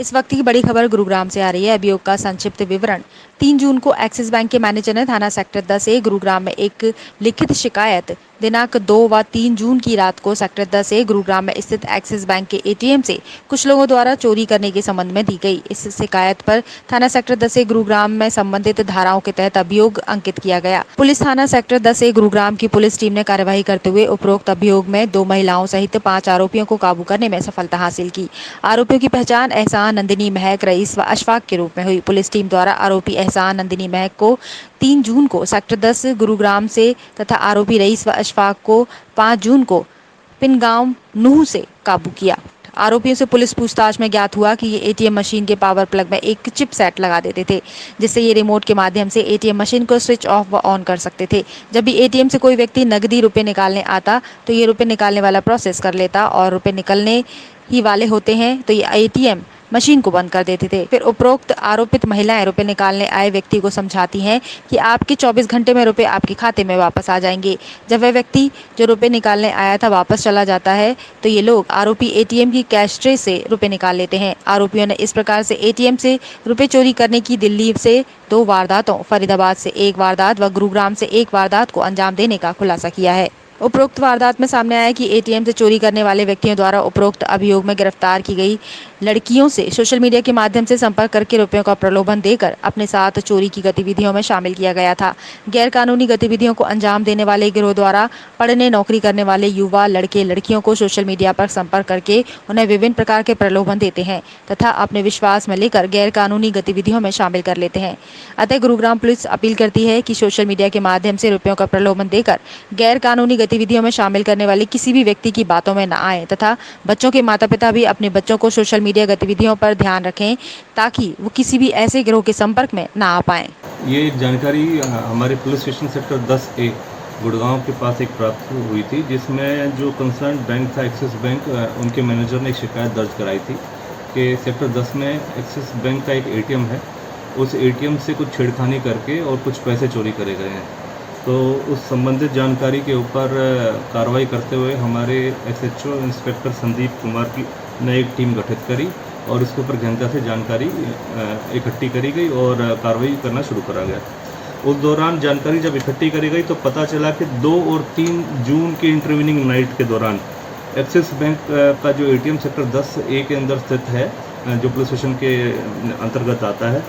इस वक्त की बड़ी खबर गुरुग्राम से आ रही है। अभियोग का संक्षिप्त विवरण। 3 जून को एक्सिस बैंक के मैनेजर ने थाना सेक्टर 10A गुरुग्राम में एक लिखित शिकायत दिनांक 2 व 3 जून की रात को सेक्टर 10A गुरुग्राम में स्थित एक्सिस बैंक के एटीएम से कुछ लोगों द्वारा चोरी करने के संबंध में दी गई। इस शिकायत पर थाना सेक्टर 10A गुरुग्राम में संबंधित धाराओं के तहत अभियोग अंकित किया गया। पुलिस थाना सेक्टर 10A गुरुग्राम की पुलिस टीम ने कार्यवाही करते हुए उपरोक्त अभियोग में 2 महिलाओं सहित 5 आरोपियों को काबू करने में सफलता हासिल की। आरोपियों की पहचान एहसान, नंदिनी, महक, रईस व अशफाक के रूप में हुई। पुलिस टीम द्वारा आरोपी एहसान, नंदिनी, महक को 3 जून को सेक्टर 10 गुरुग्राम से तथा आरोपी रईस व अशफाक को 5 जून को पिनगांव नूह से काबू किया। आरोपियों से पुलिस पूछताछ में ज्ञात हुआ कि ये एटीएम मशीन के पावर प्लग में एक चिप सेट लगा देते थे, जिससे ये रिमोट के माध्यम से एटीएम मशीन को स्विच ऑफ व ऑन कर सकते थे। जब भी एटीएम से कोई व्यक्ति नकदी रुपए निकालने आता तो ये रुपए निकालने वाला प्रोसेस कर लेता और रुपए निकलने ही वाले होते हैं तो ये एटीएम मशीन को बंद कर देते थे। फिर उपरोक्त आरोपित महिलाएं रुपए निकालने आए व्यक्ति को समझाती हैं कि आपके 24 घंटे में रुपए आपके खाते में वापस आ जाएंगे। जब वह व्यक्ति जो रुपए निकालने आया था वापस चला जाता है तो ये लोग आरोपी एटीएम की कैश ट्रे से रुपए निकाल लेते हैं। आरोपियों ने इस प्रकार से एटीएम से रुपए चोरी करने की दिल्ली से 2 वारदातों, फरीदाबाद से 1 वारदात व गुरुग्राम से 1 वारदात को अंजाम देने का खुलासा किया है। उपरोक्त वारदात में सामने आया कि एटीएम से चोरी करने वाले व्यक्तियों द्वारा उपरोक्त अभियोग में गिरफ्तार की गई लड़कियों से सोशल मीडिया के माध्यम से संपर्क करके रुपयों का प्रलोभन देकर अपने साथ चोरी की गतिविधियों में शामिल किया गया था। गैर कानूनी गतिविधियों को अंजाम देने वाले गिरोह द्वारा पढ़ने नौकरी करने वाले युवा लड़के लड़कियों को सोशल मीडिया पर संपर्क करके उन्हें विभिन्न प्रकार के प्रलोभन देते हैं तथा अपने विश्वास में लेकर गैर कानूनी गतिविधियों में शामिल कर लेते हैं। अतः गुरुग्राम पुलिस अपील करती है कि सोशल मीडिया के माध्यम से रुपयों का प्रलोभन देकर गैर कानूनी गतिविधियों में शामिल करने वाले किसी भी व्यक्ति की बातों में न आए तथा बच्चों के माता पिता भी अपने बच्चों को सोशल मीडिया गतिविधियों पर ध्यान रखें ताकि वो किसी भी ऐसे गिरोह के संपर्क में न आ पाएं। ये जानकारी हमारे police station sector 10A Gurgaon के पास एक प्राप्त हुई थी, जिसमें जो कंसर्न बैंक था एक्सिस बैंक, उनके मैनेजर ने एक शिकायत दर्ज कराई थी कि सेक्टर 10 में एक्सिस बैंक का एक एटीएम है, उस एटीएम से कुछ छेड़खानी करके और कुछ पैसे चोरी करे गए हैं। तो उस संबंधित जानकारी के ऊपर कार्रवाई करते हुए हमारे एसएचओ इंस्पेक्टर संदीप कुमार की ने एक टीम गठित करी और इसके ऊपर गहनता से जानकारी इकट्ठी करी गई और कार्रवाई करना शुरू करा गया। उस दौरान जानकारी जब इकट्ठी करी गई तो पता चला कि 2 और 3 जून के इंटरवीनिंग नाइट के दौरान एक्सिस बैंक का जो एटीएम सेक्टर 10A के अंदर स्थित है, जो पुलिस स्टेशन के अंतर्गत आता है,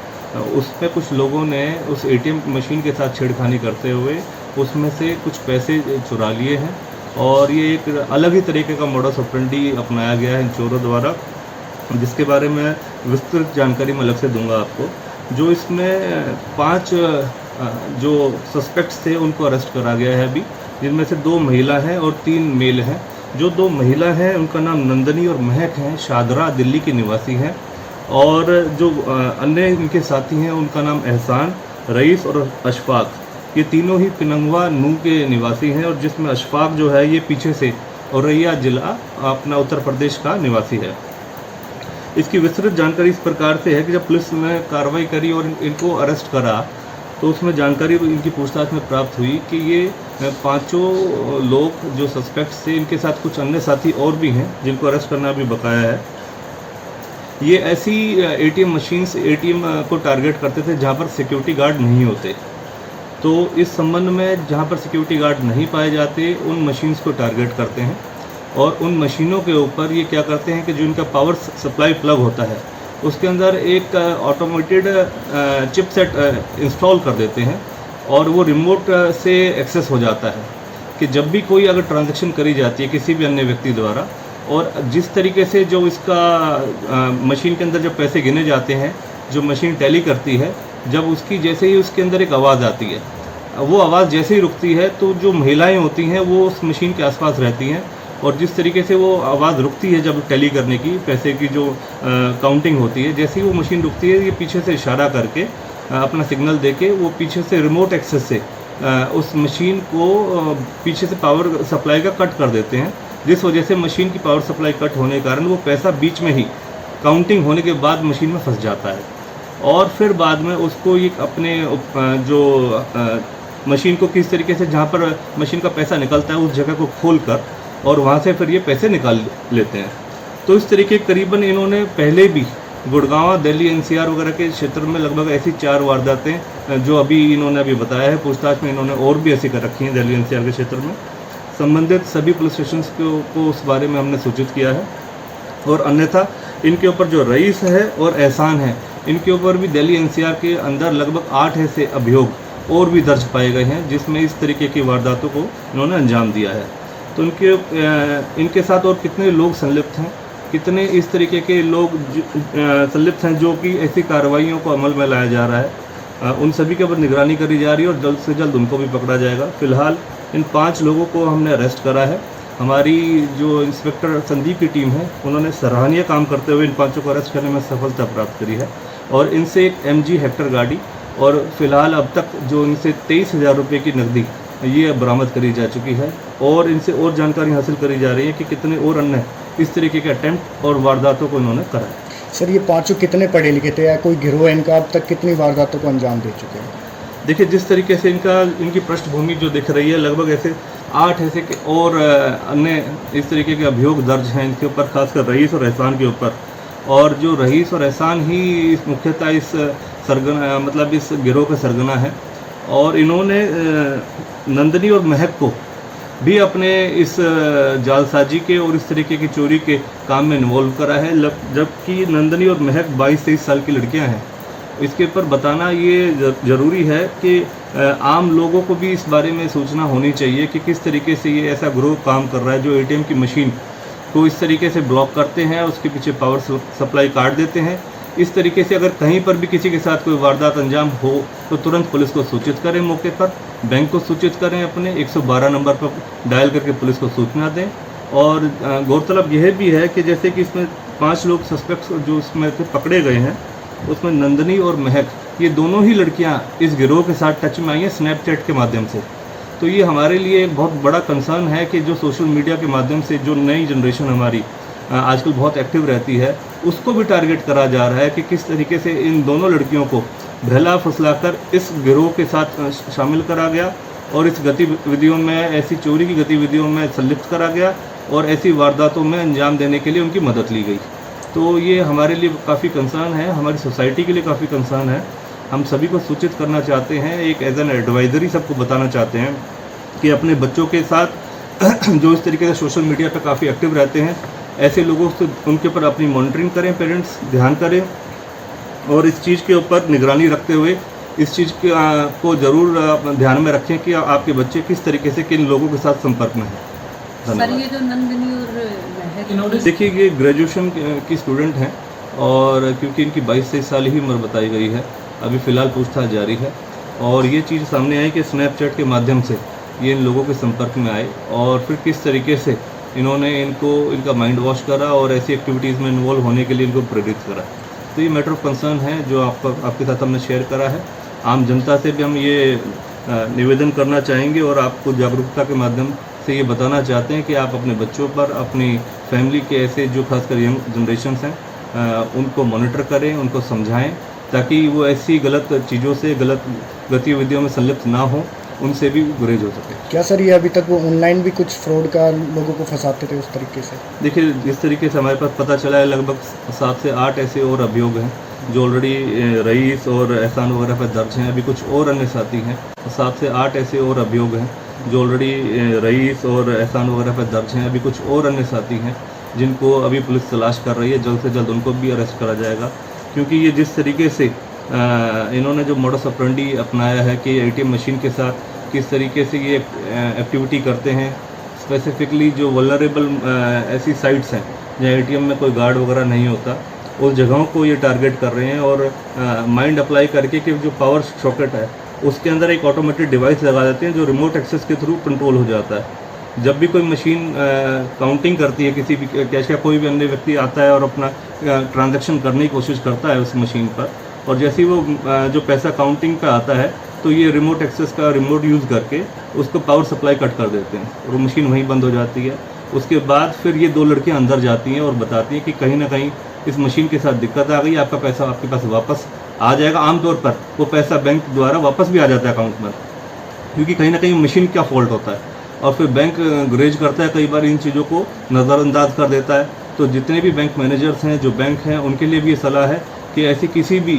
उसमें कुछ लोगों ने उस एटीएम मशीन के साथ छेड़खानी करते हुए उसमें से कुछ पैसे चुरा लिए हैं और ये एक अलग ही तरीके का मोडस ऑपरेंडी अपनाया गया है इन चोरों द्वारा, जिसके बारे में विस्तृत जानकारी मैं अलग से दूंगा आपको। जो इसमें 5 जो सस्पेक्ट्स थे उनको अरेस्ट करा गया है अभी, जिनमें से 2 महिला हैं और 3 मेल हैं। जो 2 महिला हैं उनका नाम नंदिनी और महक हैं, शादरा दिल्ली की निवासी हैं, और जो अन्य इनके साथी हैं उनका नाम एहसान, रईस और अशफाक, ये तीनों ही पिनंगवा नूह के निवासी हैं, और जिसमें अशफाक जो है ये पीछे से औरैया जिला अपना उत्तर प्रदेश का निवासी है। इसकी विस्तृत जानकारी इस प्रकार से है कि जब पुलिस ने कार्रवाई करी और इनको अरेस्ट करा तो उसमें जानकारी इनकी पूछताछ में प्राप्त हुई कि ये 5 लोग जो सस्पेक्ट्स थे, इनके साथ कुछ अन्य साथी और भी हैं जिनको अरेस्ट करना भी बकाया है। ये ऐसी एटीएम मशीन्स एटीएम को टारगेट करते थे जहाँ पर सिक्योरिटी गार्ड नहीं होते। तो इस संबंध में जहाँ पर सिक्योरिटी गार्ड नहीं पाए जाते उन मशीन्स को टारगेट करते हैं और उन मशीनों के ऊपर ये क्या करते हैं कि जो इनका पावर सप्लाई प्लग होता है उसके अंदर एक ऑटोमेटेड चिपसेट इंस्टॉल कर देते हैं और वो रिमोट से एक्सेस हो जाता है कि जब भी कोई अगर ट्रांजैक्शन करी जाती है किसी भी अन्य व्यक्ति द्वारा, और जिस तरीके से जो इसका मशीन के अंदर जब पैसे गिने जाते हैं, जो मशीन टैली करती है, जब उसकी जैसे ही उसके अंदर एक आवाज़ आती है, वो आवाज़ जैसे ही रुकती है तो जो महिलाएं होती हैं वो उस मशीन के आसपास रहती हैं, और जिस तरीके से वो आवाज़ रुकती है जब टैली करने की पैसे की जो काउंटिंग होती है, जैसे ही वो मशीन रुकती है ये पीछे से इशारा करके अपना सिग्नल देके वो पीछे से रिमोट एक्सेस से उस मशीन को पीछे से पावर सप्लाई का कट कर देते हैं, जिस वजह से मशीन की पावर सप्लाई कट होने के कारण वो पैसा बीच में ही काउंटिंग होने के बाद मशीन में फंस जाता है, और फिर बाद में उसको ये अपने जो मशीन को किस तरीके से जहाँ पर मशीन का पैसा निकलता है उस जगह को खोल कर और वहाँ से फिर ये पैसे निकाल लेते हैं। तो इस तरीके करीबन इन्होंने पहले भी गुड़गांव, दिल्ली, एनसीआर वगैरह के क्षेत्र में लगभग ऐसी 4 वारदातें जो इन्होंने अभी बताया है। पूछताछ में इन्होंने और भी ऐसी कर रखी हैं दिल्ली एनसीआर के क्षेत्र में। संबंधित सभी पुलिस स्टेशन को उस बारे में हमने सूचित किया है। और अन्यथा इनके ऊपर जो रईस है और एहसान है, इनके ऊपर भी दिल्ली एनसीआर के अंदर लगभग 8 ऐसे अभियोग और भी दर्ज पाए गए हैं जिसमें इस तरीके की वारदातों को इन्होंने अंजाम दिया है। तो इनके साथ और कितने लोग संलिप्त हैं, कितने इस तरीके के लोग संलिप्त हैं जो कि ऐसी कार्रवाइयों को अमल में लाया जा रहा है, उन सभी के ऊपर निगरानी करी जा रही है और जल्द से जल्द उनको भी पकड़ा जाएगा। फिलहाल इन 5 लोगों को हमने अरेस्ट करा है। हमारी जो इंस्पेक्टर संदीप की टीम है, उन्होंने सराहनीय काम करते हुए इन 5 को अरेस्ट करने में सफलता प्राप्त करी है और इनसे एक MG हेक्टर गाड़ी और फिलहाल अब तक जो इनसे 23,000 रुपये की नकदी ये बरामद करी जा चुकी है और इनसे और जानकारी हासिल करी जा रही है कि कितने और अन्य इस तरीके के अटेम्प्ट और वारदातों को इन्होंने करा है। सर, ये 5 कितने पढ़े लिखे थे या कोई गिरोह इनका अब तक कितनी वारदातों को अंजाम दे चुके हैं? देखिए, जिस तरीके से इनकी पृष्ठभूमि जो दिख रही है, लगभग ऐसे 8 ऐसे के और अन्य इस तरीके के अभियोग दर्ज हैं इनके ऊपर, खासकर रईस और एहसान के ऊपर। और जो रईस और एहसान ही मुख्यतः इस गिरोह का सरगना है और इन्होंने नंदनी और महक को भी अपने इस जालसाजी के और इस तरीके की चोरी के काम में इन्वॉल्व करा है, जबकि नंदनी और महक 22-23 साल की लड़कियां हैं। इसके ऊपर बताना ये ज़रूरी है कि आम लोगों को भी इस बारे में सूचना होनी चाहिए कि किस तरीके से ये ऐसा ग्रोह काम कर रहा है जो ATM की मशीन को इस तरीके से ब्लॉक करते हैं, उसके पीछे पावर सप्लाई काट देते हैं। इस तरीके से अगर कहीं पर भी किसी के साथ कोई वारदात अंजाम हो तो तुरंत पुलिस को सूचित करें, मौके पर बैंक को सूचित करें, अपने 112 नंबर पर डायल करके पुलिस को सूचना दें। और गौरतलब यह भी है कि जैसे कि इसमें 5 लोग सस्पेक्ट्स जो इसमें से पकड़े गए हैं, उसमें नंदनी और महक ये दोनों ही लड़कियां इस गिरोह के साथ टच में आई हैं स्नैपचैट के माध्यम से। तो ये हमारे लिए एक बहुत बड़ा कंसर्न है कि जो सोशल मीडिया के माध्यम से जो नई जनरेशन हमारी आजकल बहुत एक्टिव रहती है, उसको भी टारगेट करा जा रहा है कि किस तरीके से इन दोनों लड़कियों को बहला फुसलाकर इस गिरोह के साथ शामिल करा गया और इस गतिविधियों में, ऐसी चोरी की गतिविधियों में संलिप्त करा गया और ऐसी वारदातों में अंजाम देने के लिए उनकी मदद ली गई। तो ये हमारे लिए काफ़ी कंसर्न है, हमारी सोसाइटी के लिए काफ़ी कंसर्न है। हम सभी को सूचित करना चाहते हैं, एक एज एन एडवाइज़री सबको बताना चाहते हैं कि अपने बच्चों के साथ जो इस तरीके से सोशल मीडिया पर काफ़ी एक्टिव रहते हैं, ऐसे लोगों से उनके ऊपर अपनी मॉनिटरिंग करें, पेरेंट्स ध्यान करें और इस चीज़ के ऊपर निगरानी रखते हुए इस चीज़ को ज़रूर ध्यान में रखें कि आपके बच्चे किस तरीके से किन लोगों के साथ संपर्क में हैं। सर, ये जो नंदिनी और महक, देखिए, ये ग्रेजुएशन की स्टूडेंट हैं और क्योंकि इनकी 22-23 साल ही उम्र बताई गई है, अभी फ़िलहाल पूछताछ जारी है और ये चीज़ सामने आई कि स्नैपचैट के माध्यम से ये इन लोगों के संपर्क में आए और फिर किस तरीके से इन्होंने इनका माइंड वॉश करा और ऐसी एक्टिविटीज़ में इन्वॉल्व होने के लिए इनको प्रेरित करा। तो ये मैटर ऑफ कंसर्न है जो आपके साथ हमने शेयर करा है। आम जनता से भी हम ये निवेदन करना चाहेंगे और आपको जागरूकता के माध्यम से ये बताना चाहते हैं कि आप अपने बच्चों पर, अपनी फैमिली के ऐसे जो खासकर यंग जनरेशन्स हैं उनको मॉनिटर करें, उनको समझाएं ताकि वो ऐसी गलत चीज़ों से, गलत गतिविधियों में संलिप्त ना हो, उनसे भी गुरेज हो सके। क्या सर, ये अभी तक वो ऑनलाइन भी कुछ फ्रॉड का लोगों को फंसाते थे उस तरीके से? देखिए, जिस तरीके से हमारे पास पता चला है, लगभग 7 से 8 ऐसे और अभियोग हैं जो ऑलरेडी रईस और एहसान वगैरह पर दर्ज हैं। अभी कुछ और अन्य साथी हैं, 7 से 8 ऐसे और अभियोग हैं जो ऑलरेडी रईस और एहसान वगैरह पर दर्ज हैं। अभी कुछ और अन्य साथी हैं जिनको अभी पुलिस तलाश कर रही है, जल्द से जल्द उनको भी अरेस्ट करा जाएगा। क्योंकि ये जिस तरीके से इन्होंने जो मोडस ऑपरेंडी अपनाया है कि ATM मशीन के साथ किस तरीके से ये एक्टिविटी करते हैं, स्पेसिफिकली जो वल्नरेबल ऐसी साइट्स हैं जहाँ ATM में कोई गार्ड वगैरह नहीं होता, उस जगहों को ये टारगेट कर रहे हैं और माइंड अप्लाई करके कि जो पावर सॉकेट है उसके अंदर एक ऑटोमेटिक डिवाइस लगा देते हैं जो रिमोट एक्सेस के थ्रू कंट्रोल हो जाता है। जब भी कोई मशीन काउंटिंग करती है, किसी भी कैश का कोई भी अन्य व्यक्ति आता है और अपना ट्रांजैक्शन करने की कोशिश करता है उस मशीन पर, और जैसे ही वो जो पैसा काउंटिंग पे आता है तो ये रिमोट एक्सेस का रिमोट यूज़ करके उसको पावर सप्लाई कट कर देते हैं और वो मशीन वहीं बंद हो जाती है। उसके बाद फिर ये 2 लड़कियां अंदर जाती हैं और बताती हैं कि कहीं ना कहीं इस मशीन के साथ दिक्कत आ गई, आपका पैसा आपके पास वापस आ जाएगा। आमतौर पर वो पैसा बैंक द्वारा वापस भी आ जाता है अकाउंट में, क्योंकि कहीं ना कहीं मशीन का फॉल्ट होता है और फिर बैंक गुरेज करता है, कई बार इन चीज़ों को नज़रअंदाज कर देता है तो जितने भी बैंक मैनेजर्स हैं, जो बैंक हैं, उनके लिए भी ये सलाह है कि ऐसी किसी भी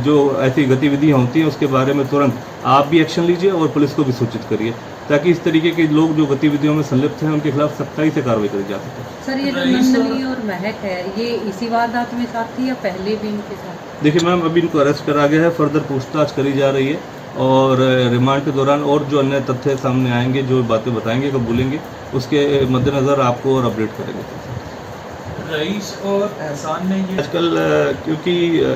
जो ऐसी गतिविधियाँ होती हैं उसके बारे में तुरंत आप भी एक्शन लीजिए और पुलिस को भी सूचित करिए, ताकि इस तरीके के लोग जो गतिविधियों में संलिप्त हैं उनके खिलाफ सख्ताई से कार्रवाई करी जा सके। सर ये जो नंदनी और महक है ये इसी वारदात में साथ थी या पहले भी इनके साथ? देखिए मैम, अभी इनको अरेस्ट करा गया है, फर्दर पूछताछ करी जा रही है और रिमांड के दौरान और जो अन्य तथ्य सामने आएंगे, जो बातें बताएंगे, कब बोलेंगे, उसके मद्देनज़र आपको और अपडेट करेंगे। रईस और एहसान ने ये आजकल क्योंकि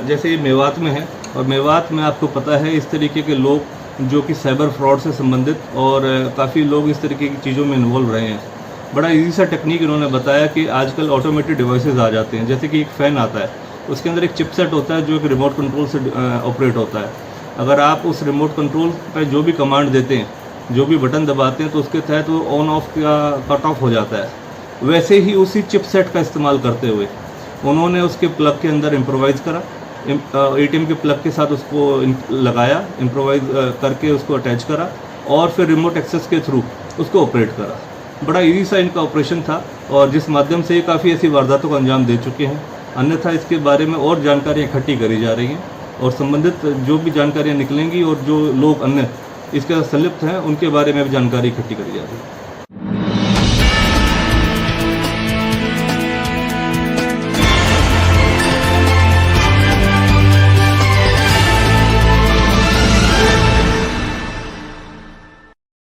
जैसे ये मेवात में है और मेवात में आपको पता है इस तरीके के लोग जो कि साइबर फ्रॉड से संबंधित और काफ़ी लोग इस तरीके की चीज़ों में इन्वॉल्व रहे हैं। बड़ा इजी सा टेक्निक इन्होंने बताया कि आजकल ऑटोमेटेड डिवाइसेस आ जाते हैं, जैसे कि एक फ़ैन आता है, उसके अंदर एक चिपसेट होता है जो एक रिमोट कंट्रोल से ऑपरेट होता है। अगर आप उस रिमोट कंट्रोल पर जो भी कमांड देते हैं, जो भी बटन दबाते हैं, तो उसके तहत वो ऑन ऑफ का कट ऑफ हो जाता है। वैसे ही उसी चिपसेट का इस्तेमाल करते हुए उन्होंने उसके प्लग के अंदर इम्प्रोवाइज़ करा, एटीएम के प्लग के साथ उसको लगाया, इम्प्रोवाइज़ करके उसको अटैच करा और फिर रिमोट एक्सेस के थ्रू उसको ऑपरेट करा। बड़ा इजी सा इनका ऑपरेशन था और जिस माध्यम से ये काफ़ी ऐसी वारदातों को अंजाम दे चुके हैं। अन्यथा इसके बारे में और जानकारियाँ इकट्ठी करी जा रही हैं और संबंधित जो भी जानकारियाँ निकलेंगी और जो लोग अन्य इसके साथ संलिप्त हैं उनके बारे में भी जानकारी इकट्ठी करी जा रही है।